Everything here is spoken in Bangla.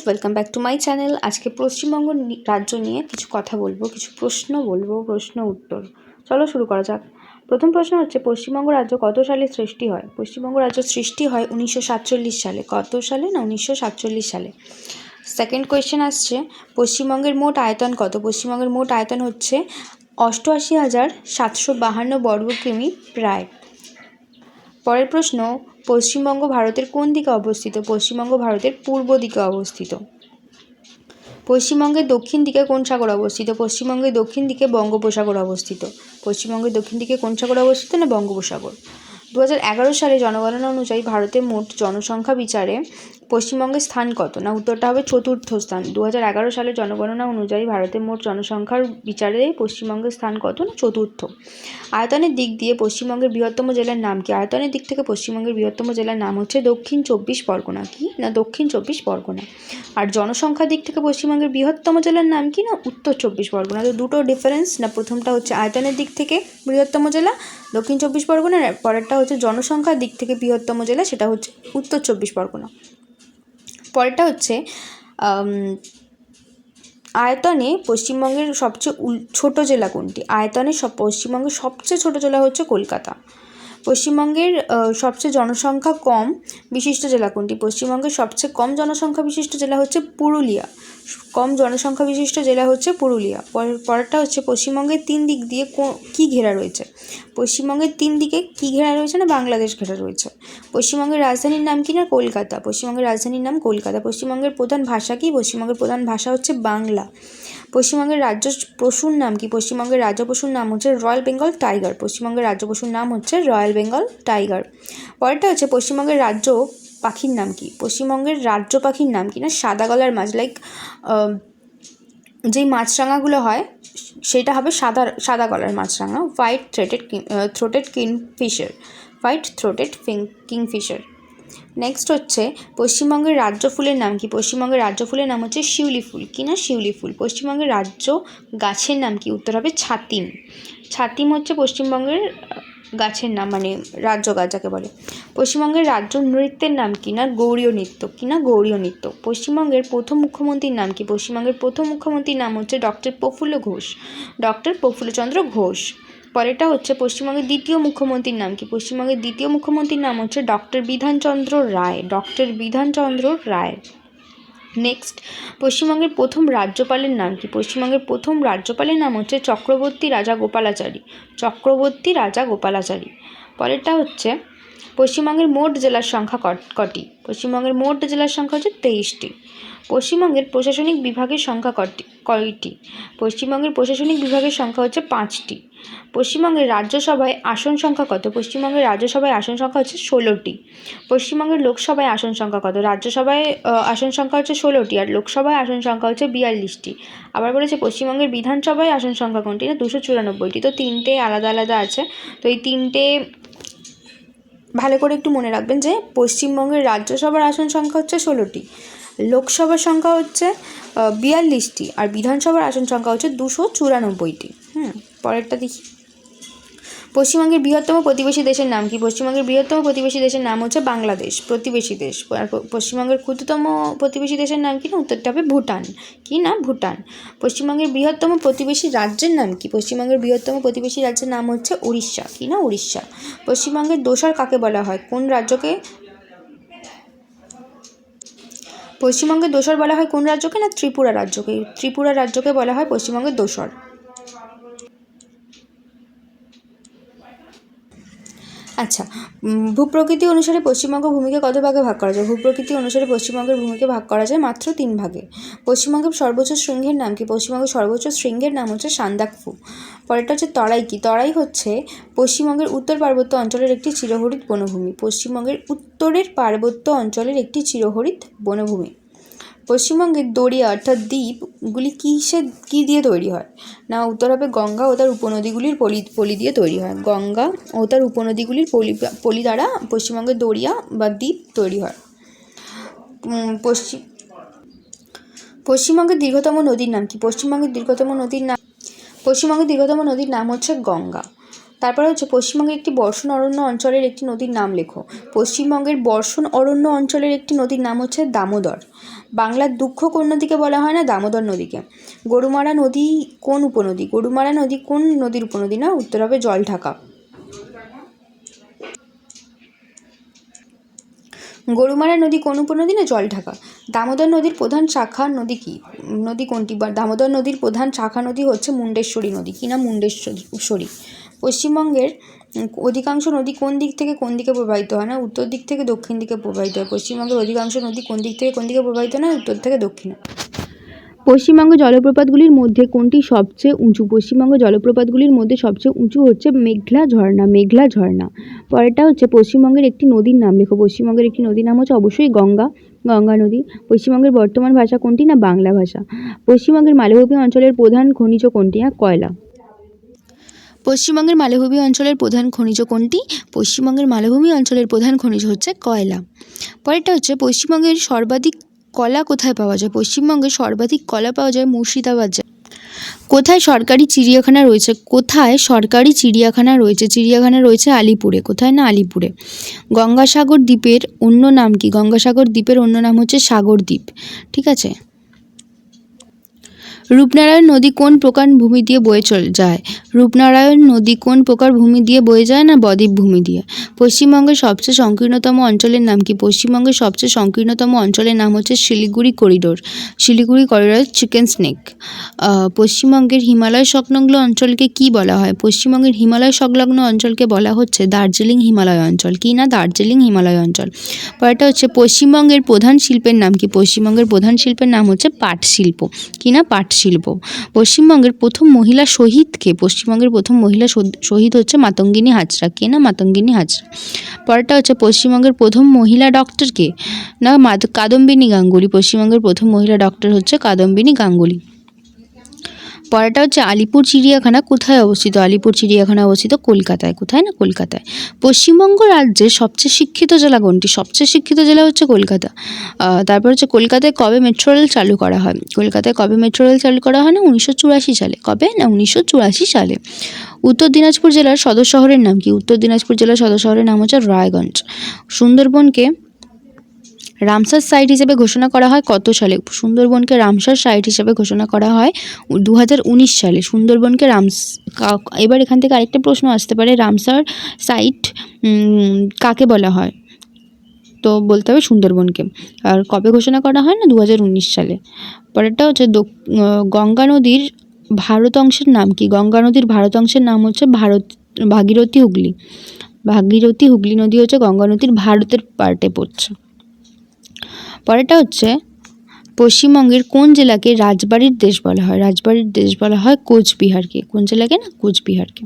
Welcome back to my channel. আজকে পশ্চিমবঙ্গ রাজ্য নিয়ে কিছু কথা বলবো, কিছু প্রশ্ন বলবো, প্রশ্ন উত্তর। চলো শুরু করা যাক। প্রথম প্রশ্ন হচ্ছে, পশ্চিমবঙ্গ রাজ্য কত সালে সৃষ্টি হয়? পশ্চিমবঙ্গ রাজ্য সৃষ্টি হয় 1947 সালে। কত সালে? না, 1947 সালে। সেকেন্ড কোয়েশ্চেন আসছে, পশ্চিমবঙ্গের মোট আয়তন কত? পশ্চিমবঙ্গের মোট আয়তন হচ্ছে 88,752 বর্গ কিমি প্রায়। পরের প্রশ্ন, পশ্চিমবঙ্গ ভারতের কোন দিকে অবস্থিত? পশ্চিমবঙ্গ ভারতের পূর্ব দিকে অবস্থিত। পশ্চিমবঙ্গের দক্ষিণ দিকে কোন সাগর অবস্থিত? পশ্চিমবঙ্গের দক্ষিণ দিকে বঙ্গোপসাগর অবস্থিত। পশ্চিমবঙ্গের দক্ষিণ দিকে কোন সাগর অবস্থিত? না, বঙ্গোপসাগর। 2011 সালে জনগণনা অনুযায়ী ভারতের মোট জনসংখ্যা বিচারে পশ্চিমবঙ্গের স্থান কত? না, উত্তরটা হবে চতুর্থ স্থান। 2011 সালে জনগণনা অনুযায়ী ভারতের মোট জনসংখ্যার বিচারে পশ্চিমবঙ্গের স্থান কত? না, চতুর্থ। আয়তনের দিক দিয়ে পশ্চিমবঙ্গের বৃহত্তম জেলার নাম কি? আয়তনের দিক থেকে পশ্চিমবঙ্গের বৃহত্তম জেলার নাম হচ্ছে দক্ষিণ 24 পরগনা। কি? না, দক্ষিণ 24 পরগনা। আর জনসংখ্যার দিক থেকে পশ্চিমবঙ্গের বৃহত্তম জেলার নাম কি? না, উত্তর 24 পরগনা। তো দুটো ডিফারেন্স। না, প্রথমটা হচ্ছে আয়তনের দিক থেকে বৃহত্তম জেলা দক্ষিণ 24 পরগনা, আর পরেরটা হচ্ছে জনসংখ্যার দিক থেকে বৃহত্তম জেলা, সেটা হচ্ছে উত্তর 24 পরগনা। পরেরটা হচ্ছে আয়তনে পশ্চিমবঙ্গের সবচেয়ে ছোট জেলা কোনটি? আয়তনে পশ্চিমবঙ্গের সবচেয়ে ছোট জেলা হচ্ছে কলকাতা। পশ্চিমবঙ্গের সবচেয়ে জনসংখ্যা কম বিশিষ্ট জেলা কোনটি? পশ্চিমবঙ্গের সবচেয়ে কম জনসংখ্যা বিশিষ্ট জেলা হচ্ছে পুরুলিয়া। কম জনসংখ্যা বিশিষ্ট জেলা হচ্ছে পুরুলিয়া। পরেরটা হচ্ছে, পশ্চিমবঙ্গের তিন দিক দিয়ে কী ঘেরা রয়েছে? পশ্চিমবঙ্গের তিন দিকে কী ঘেরা রয়েছে? না, বাংলাদেশ ঘেরা রয়েছে। পশ্চিমবঙ্গের রাজধানীর নাম কি? না, কলকাতা। পশ্চিমবঙ্গের রাজধানীর নাম কলকাতা। পশ্চিমবঙ্গের প্রধান ভাষা কি? পশ্চিমবঙ্গের প্রধান ভাষা হচ্ছে বাংলা। পশ্চিমবঙ্গের রাজ্য পশুর নাম কি? পশ্চিমবঙ্গের রাজ্য পশুর নাম হচ্ছে রয়্যাল বেঙ্গল টাইগার। পশ্চিমবঙ্গের রাজ্য পশুর নাম হচ্ছে রয়্যাল বেঙ্গল টাইগার। পরেরটা হচ্ছে, পশ্চিমবঙ্গের রাজ্য পাখির নাম কি? পশ্চিমবঙ্গের রাজ্য পাখির নাম কি? না, সাদা গলার মাছ, লাইক যেই মাছরাঙাগুলো হয় সেটা হবে সাদা গলার মাছরাঙা, white throated kingfisher. White throated kingfisher. Next হচ্ছে, পশ্চিমবঙ্গের রাজ্য ফুলের নাম কি? পশ্চিমবঙ্গের রাজ্য ফুলের নাম হচ্ছে শিউলি ফুল। কি? না, শিউলি ফুল। পশ্চিমবঙ্গের রাজ্য গাছের নাম কি? উত্তর হবে ছাতিম। ছাতিম হচ্ছে পশ্চিমবঙ্গের গাছের নাম, মানে রাজ্য গাছ যাকে বলে। পশ্চিমবঙ্গের রাজ্য নৃত্যের নাম কি? না, গৌড়ীয় নৃত্য। কি? না, গৌড়ীয় নৃত্য। পশ্চিমবঙ্গের প্রথম মুখ্যমন্ত্রীর নাম কি? পশ্চিমবঙ্গের প্রথম মুখ্যমন্ত্রীর নাম হচ্ছে ডক্টর প্রফুল্ল ঘোষ, ডক্টর প্রফুল্লচন্দ্র ঘোষ। পরেরটা হচ্ছে, পশ্চিমবঙ্গের দ্বিতীয় মুখ্যমন্ত্রীর নাম কি? পশ্চিমবঙ্গের দ্বিতীয় মুখ্যমন্ত্রীর নাম হচ্ছে ডক্টর বিধানচন্দ্র রায়, ডক্টর বিধানচন্দ্র রায়। নেক্সট, পশ্চিমবঙ্গের প্রথম রাজ্যপালের নাম কি? পশ্চিমবঙ্গের প্রথম রাজ্যপালের নাম হচ্ছে চক্রবর্তী রাজা গোপালাচারী, চক্রবর্তী রাজা গোপালাচারী। পরেরটা হচ্ছে, পশ্চিমবঙ্গের মোট জেলার সংখ্যা কটি? পশ্চিমবঙ্গের মোট জেলার সংখ্যা হচ্ছে 23টি। পশ্চিমবঙ্গের প্রশাসনিক বিভাগের সংখ্যা কয়টি? পশ্চিমবঙ্গের প্রশাসনিক বিভাগের সংখ্যা হচ্ছে 5টি। পশ্চিমবঙ্গের রাজ্যসভায় আসন সংখ্যা কত? পশ্চিমবঙ্গের রাজ্যসভায় আসন সংখ্যা হচ্ছে 16টি। পশ্চিমবঙ্গের লোকসভায় আসন সংখ্যা কত? রাজ্যসভায় আসন সংখ্যা হচ্ছে 16টি, আর লোকসভায় আসন সংখ্যা হচ্ছে 42টি। আবার বলেছে পশ্চিমবঙ্গের বিধানসভায় আসন সংখ্যা কোনটি? না, 294টি। তো তিনটে আলাদা আলাদা আছে। তো এই তিনটে ভালো করে একটু মনে রাখবেন যে পশ্চিমবঙ্গের রাজ্যসভার আসন সংখ্যা হচ্ছে 16টি, লোকসভার সংখ্যা হচ্ছে 42টি, আর বিধানসভার আসন সংখ্যা হচ্ছে 294টি। পরেরটা দেখি, পশ্চিমবঙ্গের বৃহত্তম প্রতিবেশী দেশের নাম কি? পশ্চিমবঙ্গের বৃহত্তম প্রতিবেশী দেশের নাম হচ্ছে বাংলাদেশ, প্রতিবেশী দেশ। আর পশ্চিমবঙ্গের ক্ষুদ্রতম প্রতিবেশী দেশের নাম কি? না, উত্তরটা হবে ভুটান। কি? না, ভুটান। পশ্চিমবঙ্গের বৃহত্তম প্রতিবেশী রাজ্যের নাম কি? পশ্চিমবঙ্গের বৃহত্তম প্রতিবেশী রাজ্যের নাম হচ্ছে উড়িষ্যা। কি? না, উড়িষ্যা। পশ্চিমবঙ্গের দোসর কাকে বলা হয়? কোন রাজ্যকে পশ্চিমবঙ্গের দোসর বলা হয়? কোন রাজ্যকে? না, ত্রিপুরা রাজ্যকে। ত্রিপুরা রাজ্যকে বলা হয় পশ্চিমবঙ্গের দোসর। আচ্ছা, ভূপ্রকৃতি অনুসারে পশ্চিমবঙ্গ ভূমিকে কত ভাগে ভাগ করা যায়? ভূপ্রকৃতি অনুসারে পশ্চিমবঙ্গের ভূমিকে ভাগ করা যায় মাত্র 3 ভাগে। পশ্চিমবঙ্গের সর্বোচ্চ শৃঙ্গের নাম কি? পশ্চিমবঙ্গের সর্বোচ্চ শৃঙ্গের নাম হচ্ছে সান্দাকফু। পরেরটা হচ্ছে তরাই কি? তরাই হচ্ছে পশ্চিমবঙ্গের উত্তর পার্বত্য অঞ্চলের একটি চিরহরিত বনভূমি। পশ্চিমবঙ্গের উত্তরের পার্বত্য অঞ্চলের একটি চিরহরিত বনভূমি। পশ্চিমবঙ্গের দরিয়া অর্থাৎ দ্বীপগুলি কী দিয়ে তৈরি হয়? না, উত্তর হবে গঙ্গা ও তার উপনদীগুলির পলি দিয়ে তৈরি হয়। গঙ্গা ও তার উপনদীগুলির পলি দ্বারা পশ্চিমবঙ্গের দরিয়া বা দ্বীপ তৈরি হয়। পশ্চিমবঙ্গের দীর্ঘতম নদীর নাম কি? পশ্চিমবঙ্গের দীর্ঘতম নদীর নাম হচ্ছে গঙ্গা। তারপরে হচ্ছে পশ্চিমবঙ্গের একটি বর্ষণ অরণ্য অঞ্চলের একটি নদীর নাম লেখো। পশ্চিমবঙ্গের বর্ষণ অরণ্য অঞ্চলের একটি নদীর নাম হচ্ছে দামোদর। বাংলার দুঃখ কোন নদীকে বলা হয় না? দামোদর নদীকে। গরুমারা নদী কোন উপনদী? গরুমারা নদী কোন নদীর উপনদী? না, উত্তর হবে জলঢাকা। গরুমারা নদী কোন উপনদী? না, জলঢাকা। দামোদর নদীর প্রধান শাখা নদী কি? নদী কোনটি? বা দামোদর নদীর প্রধান শাখা নদী হচ্ছে মুন্ডেশ্বরী নদী। কি না? মুন্ডেশ্বরী। পশ্চিমবঙ্গের অধিকাংশ নদী কোন দিক থেকে কোন দিকে প্রবাহিত হয়? না, উত্তর দিক থেকে দক্ষিণ দিকে প্রবাহিত হয়। পশ্চিমবঙ্গের অধিকাংশ নদী কোন দিক থেকে কোন দিকে প্রবাহিত হয়? না, উত্তর থেকে দক্ষিণে। পশ্চিমবঙ্গ জলপ্রপাতগুলির মধ্যে কোনটি সবচেয়ে উঁচু? পশ্চিমবঙ্গ জলপ্রপাতগুলির মধ্যে সবচেয়ে উঁচু হচ্ছে মেঘলা ঝর্ণা। মেঘলা ঝর্ণা। পরেরটা হচ্ছে পশ্চিমবঙ্গের একটি নদীর নাম লেখো। পশ্চিমবঙ্গের একটি নদীর নাম হচ্ছে অবশ্যই গঙ্গা। গঙ্গা নদী। পশ্চিমবঙ্গের বর্তমান ভাষা কোনটি? না, বাংলা ভাষা। পশ্চিমবঙ্গের মালভূমি অঞ্চলের প্রধান খনিজ কোনটি? না, কয়লা। পশ্চিমবঙ্গের মালভূমি অঞ্চলের প্রধান খনিজ কোনটি? পশ্চিমবঙ্গের মালভূমি অঞ্চলের প্রধান খনিজ হচ্ছে কয়লা। পরেরটা হচ্ছে পশ্চিমবঙ্গের সর্বাধিক কলা কোথায় পাওয়া যায়? পশ্চিমবঙ্গে সর্বাধিক কলা পাওয়া যায় মুর্শিদাবাদ জেলায়। কোথায় সরকারি চিড়িয়াখানা রয়েছে? কোথায় সরকারি চিড়িয়াখানা রয়েছে? চিড়িয়াখানা রয়েছে আলিপুরে। কোথায়? না, আলিপুরে। গঙ্গাসাগর দ্বীপের অন্য নাম কি? গঙ্গাসাগর দ্বীপের অন্য নাম হচ্ছে সাগর দ্বীপ। ঠিক আছে। রূপনারায়ণ নদী কোন প্রকার ভূমি দিয়ে বয়ে যায়? রূপনারায়ণ নদী কোন প্রকার ভূমি দিয়ে বয়ে যায়? না, বদ্বীপ ভূমি দিয়ে। পশ্চিমবঙ্গের সবচেয়ে সংকীর্ণতম অঞ্চলের নাম কি? পশ্চিমবঙ্গের সবচেয়ে সংকীর্ণতম অঞ্চলের নাম হচ্ছে Siliguri corridor. Siliguri corridor chicken snake. পশ্চিমবঙ্গের হিমালয় সংলগ্ন অঞ্চলকে কি বলা হয়? পশ্চিমবঙ্গের হিমালয় সংলগ্ন অঞ্চলকে বলা হচ্ছে দার্জিলিং হিমালয় অঞ্চল। কি না? দার্জিলিং হিমালয় অঞ্চল। পরেরটা হচ্ছে পশ্চিমবঙ্গের প্রধান শিল্পের নাম কি? পশ্চিমবঙ্গের প্রধান শিল্পের নাম হচ্ছে পাট শিল্প। কি না? পাট শিল্প। পশ্চিমবঙ্গের প্রথম মহিলা শহীদ কে? পশ্চিমবঙ্গের প্রথম মহিলা শহীদ হচ্ছে মাতঙ্গিনী হাজরা। কে? না, মাতঙ্গিনী হাজরা। পরেরটা হচ্ছে পশ্চিমবঙ্গের প্রথম মহিলা ডক্টর কে? না, কাদম্বিনী গাঙ্গুলি। পশ্চিমবঙ্গের প্রথম মহিলা ডক্টর হচ্ছে কাদম্বিনী গাঙ্গুলি। পরেরটা হচ্ছে আলিপুর চিড়িয়াখানা কোথায় অবস্থিত? আলিপুর চিড়িয়াখানা অবস্থিত কলকাতায়। কোথায়? না, কলকাতায়। পশ্চিমবঙ্গ রাজ্যের সবচেয়ে শিক্ষিত জেলা কোনটি? সবচেয়ে শিক্ষিত জেলা হচ্ছে কলকাতা। তারপর হচ্ছে কলকাতায় কবে মেট্রো রেল চালু করা হয়? কলকাতায় কবে মেট্রো রেল চালু করা হয়? না, 1984 সালে। কবে? না, 1984 সালে। উত্তর দিনাজপুর জেলার সদর শহরের নাম কি? উত্তর দিনাজপুর জেলার সদর শহরের নাম হচ্ছে রায়গঞ্জ। সুন্দরবনকে রামসার সাইট হিসেবে ঘোষণা করা হয় কত সালে? সুন্দরবনকে রামসার সাইট হিসেবে ঘোষণা করা হয় 2019 সালে। সুন্দরবনকে এবার এখান থেকে আরেকটা প্রশ্ন আসতে পারে, রামসার সাইট কাকে বলা হয়? তো বলতে হবে সুন্দরবনকে। আর কবে ঘোষণা করা হয়? না, 2019 সালে। পরেরটা হচ্ছে গঙ্গা নদীর ভারত অংশের নাম কি? গঙ্গা নদীর ভারত অংশের নাম হচ্ছে ভাগীরথী হুগলি। ভাগীরথী হুগলি নদী হচ্ছে গঙ্গা নদীর ভারতের পার্টে পড়ছে। পরেরটা হচ্ছে পশ্চিমবঙ্গের কোন জেলাকে রাজবাড়ির দেশ বলা হয়? রাজবাড়ির দেশ বলা হয় কোচবিহারকে। কোন জেলাকে? না, কোচবিহারকে।